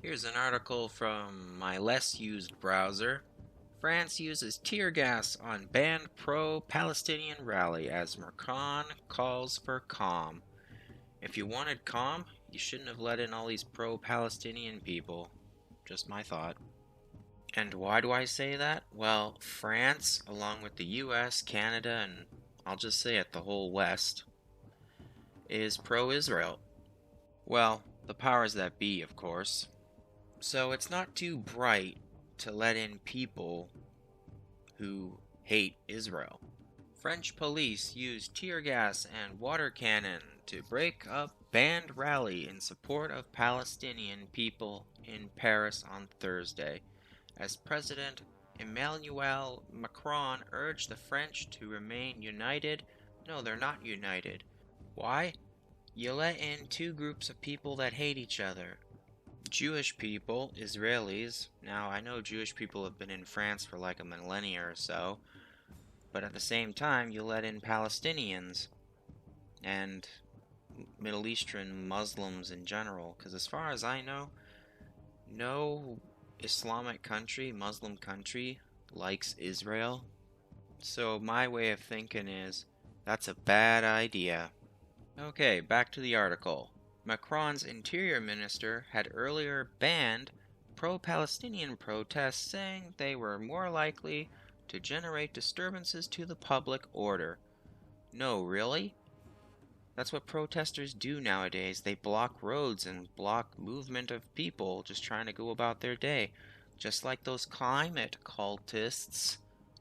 Here's an article from my less used browser. France uses tear gas on banned pro-Palestinian rally as Macron calls for calm. If you wanted calm, you shouldn't have let in all these pro-Palestinian people. Just my thought. And why do I say that? Well, France, along with the US, Canada, and I'll just say it, the whole West, is pro-Israel. Well, the powers that be, of course. So it's not too bright to let in people who hate Israel. French police used tear gas and water cannon to break up banned rally in support of Palestinian people in Paris on Thursday, as President Emmanuel Macron urged the French to remain united. No, they're not united. Why? You let in two groups of people that hate each other. Jewish people, Israelis. Now, I know Jewish people have been in France for like a millennia or so, but at the same time, you let in Palestinians and Middle Eastern Muslims in general, because as far as I know, no Islamic country, Muslim country, likes Israel. So my way of thinking is, that's a bad idea. Okay, back to the article. Macron's interior minister had earlier banned pro-Palestinian protests, saying they were more likely to generate disturbances to the public order. No, really? That's what protesters do nowadays. They block roads and block movement of people just trying to go about their day. Just like those climate cultists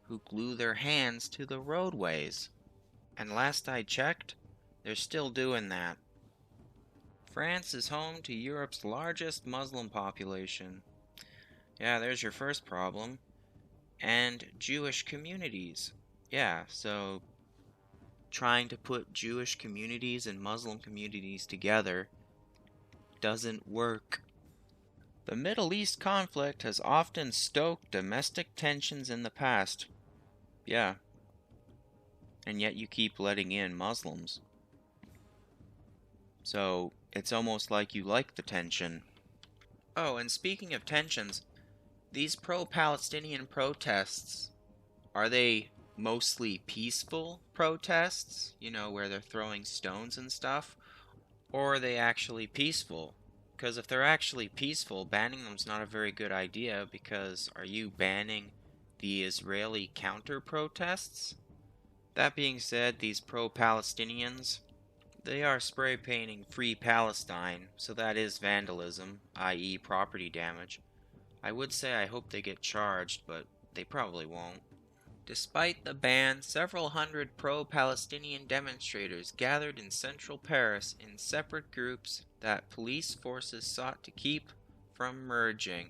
who glue their hands to the roadways. And last I checked, they're still doing that. France is home to Europe's largest Muslim population. Yeah, there's your first problem. And Jewish communities. Yeah, so trying to put Jewish communities and Muslim communities together doesn't work. The Middle East conflict has often stoked domestic tensions in the past. Yeah. And yet you keep letting in Muslims. So it's almost like you like the tension. Oh, and speaking of tensions, these pro-Palestinian protests, are they mostly peaceful protests? You know, where they're throwing stones and stuff? Or are they actually peaceful? Because if they're actually peaceful, banning them's not a very good idea, because are you banning the Israeli counter-protests? That being said, these pro-Palestinians, they are spray painting Free Palestine, so that is vandalism, i.e. property damage. I would say I hope they get charged, but they probably won't. Despite the ban, several hundred pro-Palestinian demonstrators gathered in central Paris in separate groups that police forces sought to keep from merging.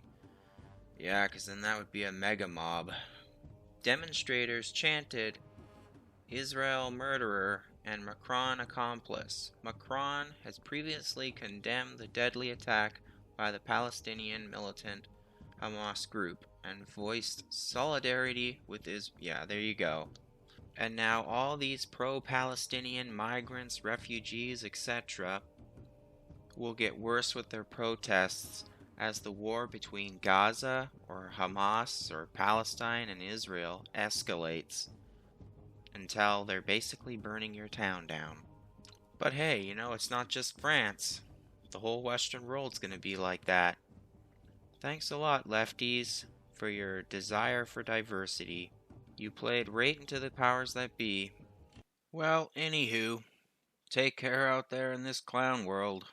Yeah, because then that would be a mega mob. Demonstrators chanted, "Israel murderer," and Macron accomplice. Macron has previously condemned the deadly attack by the Palestinian militant Hamas group and voiced solidarity with yeah, there you go. And now all these pro-Palestinian migrants, refugees, etc. will get worse with their protests as the war between Gaza, or Hamas, or Palestine and Israel escalates, until they're basically burning your town down. But hey, you know, it's not just France. The whole Western world's gonna be like that. Thanks a lot, lefties, for your desire for diversity. You played right into the powers that be. Well, anywho, take care out there in this clown world.